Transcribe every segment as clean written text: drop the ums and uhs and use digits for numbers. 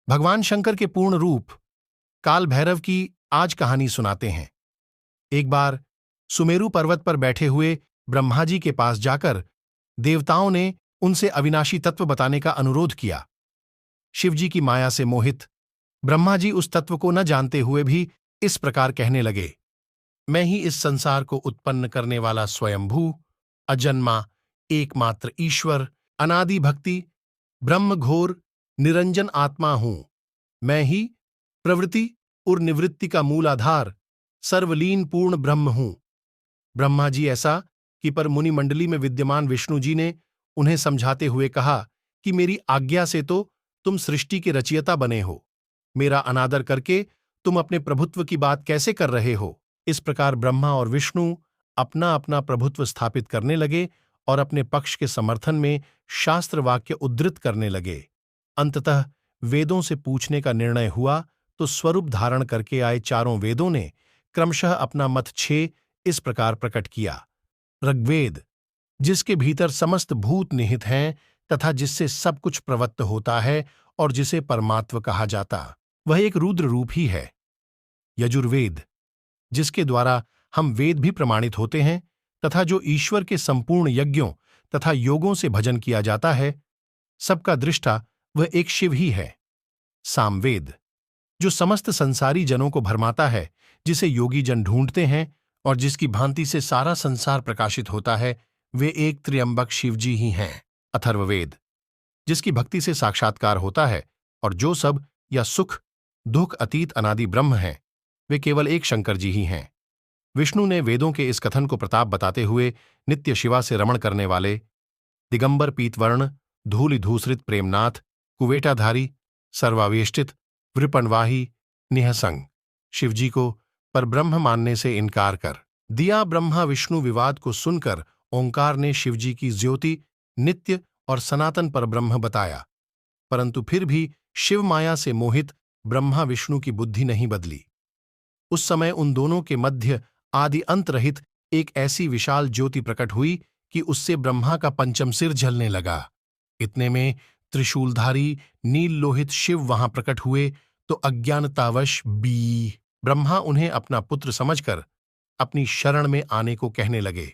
भगवान शंकर के पूर्ण रूप काल भैरव की आज कहानी सुनाते हैं। एक बार सुमेरु पर्वत पर बैठे हुए ब्रह्मा जी के पास जाकर देवताओं ने उनसे अविनाशी तत्व बताने का अनुरोध किया। शिवजी की माया से मोहित ब्रह्मा जी उस तत्व को न जानते हुए भी इस प्रकार कहने लगे, मैं ही इस संसार को उत्पन्न करने वाला स्वयंभू, अजन्मा, एकमात्र ईश्वर, अनादि भक्ति, ब्रह्म घोर, निरंजन आत्मा हूं। मैं ही प्रवृत्ति और निवृत्ति का मूल आधार, सर्वलीन पूर्ण ब्रह्म हूं। ब्रह्मा जी ऐसा कि पर मुनि मंडली में विद्यमान विष्णु जी ने उन्हें समझाते हुए कहा कि मेरी आज्ञा से तो तुम सृष्टि के रचयिता बने हो, मेरा अनादर करके तुम अपने प्रभुत्व की बात कैसे कर रहे हो। इस प्रकार ब्रह्मा और विष्णु अपना अपना प्रभुत्व स्थापित करने लगे और अपने पक्ष के समर्थन में शास्त्र वाक्य उद्धृत करने लगे। अंततः वेदों से पूछने का निर्णय हुआ तो स्वरूप धारण करके आए चारों वेदों ने क्रमशः अपना मत 6 इस प्रकार प्रकट किया। ऋग्वेद, जिसके भीतर समस्त भूत निहित हैं तथा जिससे सब कुछ प्रवत्त होता है और जिसे परमात्व कहा जाता, वह एक रुद्र रूप ही है। यजुर्वेद, जिसके द्वारा हम वेद भी प्रमाणित होते हैं तथा जो ईश्वर के संपूर्ण यज्ञों तथा योगों से भजन किया जाता है, सबका दृष्टा वह एक शिव ही है। सामवेद, जो समस्त संसारी जनों को भरमाता है, जिसे योगी जन ढूंढते हैं और जिसकी भांति से सारा संसार प्रकाशित होता है, वे एक त्र्यंबक शिवजी ही हैं। अथर्ववेद, जिसकी भक्ति से साक्षात्कार होता है और जो सब या सुख दुख अतीत अनादि ब्रह्म हैं, वे केवल एक शंकर जी ही हैं। विष्णु ने वेदों के इस कथन को प्रताप बताते हुए नित्य शिवा से रमण करने वाले दिगंबर पीतवर्ण, धूलि धूसरित प्रेमनाथ, कुवेटाधारी, सर्वावेष्टित, वृपणवाही, निहसंग शिवजी को परब्रह्म मानने से इनकार कर दिया। ब्रह्मा विष्णु विवाद को सुनकर ओंकार ने शिवजी की ज्योति, नित्य और सनातन परब्रह्म बताया, परंतु फिर भी शिव माया से मोहित ब्रह्मा विष्णु की बुद्धि नहीं बदली। उस समय उन दोनों के मध्य आदि अंत रहित एक ऐसी विशाल ज्योति प्रकट हुई कि उससे ब्रह्मा का पंचम सिर जलने लगा। इतने में त्रिशूलधारी नील लोहित शिव वहां प्रकट हुए तो अज्ञानतावश ब्रह्मा उन्हें अपना पुत्र समझकर अपनी शरण में आने को कहने लगे।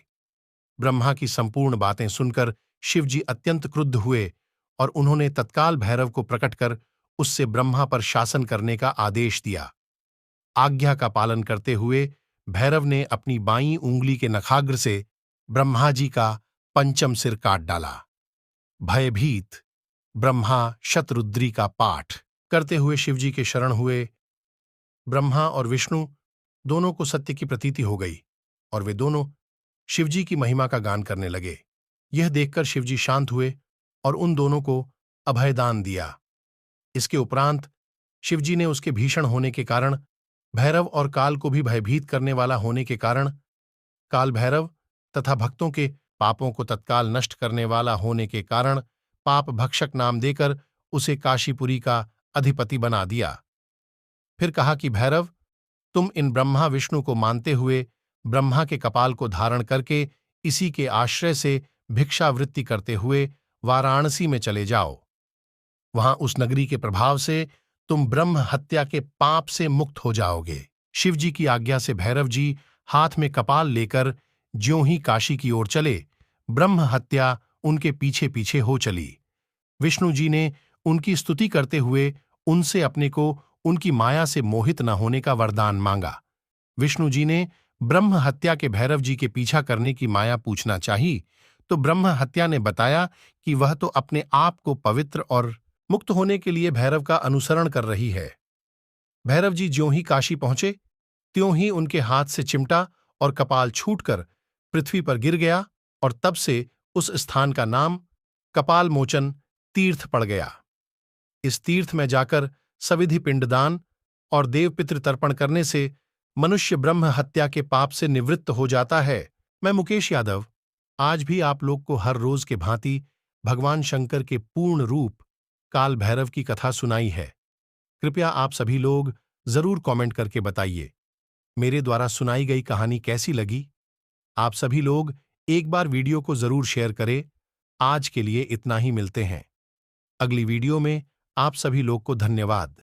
ब्रह्मा की संपूर्ण बातें सुनकर शिवजी अत्यंत क्रुद्ध हुए और उन्होंने तत्काल भैरव को प्रकट कर उससे ब्रह्मा पर शासन करने का आदेश दिया। आज्ञा का पालन करते हुए भैरव ने अपनी बाईं उंगली के नखाग्र से ब्रह्मा जी का पंचम सिर काट डाला। भयभीत ब्रह्मा शतरुद्री का पाठ करते हुए शिवजी के शरण हुए। ब्रह्मा और विष्णु दोनों को सत्य की प्रतीति हो गई और वे दोनों शिवजी की महिमा का गान करने लगे। यह देखकर शिवजी शांत हुए और उन दोनों को अभयदान दिया। इसके उपरांत शिवजी ने उसके भीषण होने के कारण, भैरव और काल को भी भयभीत करने वाला होने के कारण, काल भैरव तथा भक्तों के पापों को तत्काल नष्ट करने वाला होने के कारण पाप भक्षक नाम देकर उसे काशीपुरी का अधिपति बना दिया। फिर कहा कि भैरव, तुम इन ब्रह्मा विष्णु को मानते हुए ब्रह्मा के कपाल को धारण करके इसी के आश्रय से भिक्षावृत्ति करते हुए वाराणसी में चले जाओ। वहां उस नगरी के प्रभाव से तुम ब्रह्म हत्या के पाप से मुक्त हो जाओगे। शिवजी की आज्ञा से भैरव जी हाथ में कपाल लेकर ज्यों ही काशी की ओर चले, ब्रह्म हत्या उनके पीछे पीछे हो चली। विष्णु जी ने उनकी स्तुति करते हुए उनसे अपने को उनकी माया से मोहित न होने का वरदान मांगा। विष्णु जी ने ब्रह्म हत्या के भैरव जी के पीछा करने की माया पूछना चाही तो ब्रह्म हत्या ने बताया कि वह तो अपने आप को पवित्र और मुक्त होने के लिए भैरव का अनुसरण कर रही है। भैरव जी ज्यों ही काशी पहुंचे त्यों ही उनके हाथ से चिमटा और कपाल छूटकर पृथ्वी पर गिर गया और तब से उस स्थान का नाम कपाल मोचन तीर्थ पड़ गया। इस तीर्थ में जाकर सविधि पिंडदान और देवपितृ तर्पण करने से मनुष्य ब्रह्म हत्या के पाप से निवृत्त हो जाता है। मैं मुकेश यादव आज भी आप लोग को हर रोज के भांति भगवान शंकर के पूर्ण रूप काल भैरव की कथा सुनाई है। कृपया आप सभी लोग जरूर कमेंट करके बताइए मेरे द्वारा सुनाई गई कहानी कैसी लगी। आप सभी लोग एक बार वीडियो को जरूर शेयर करें। आज के लिए इतना ही, मिलते हैं अगली वीडियो में आप सभी लोग को धन्यवाद।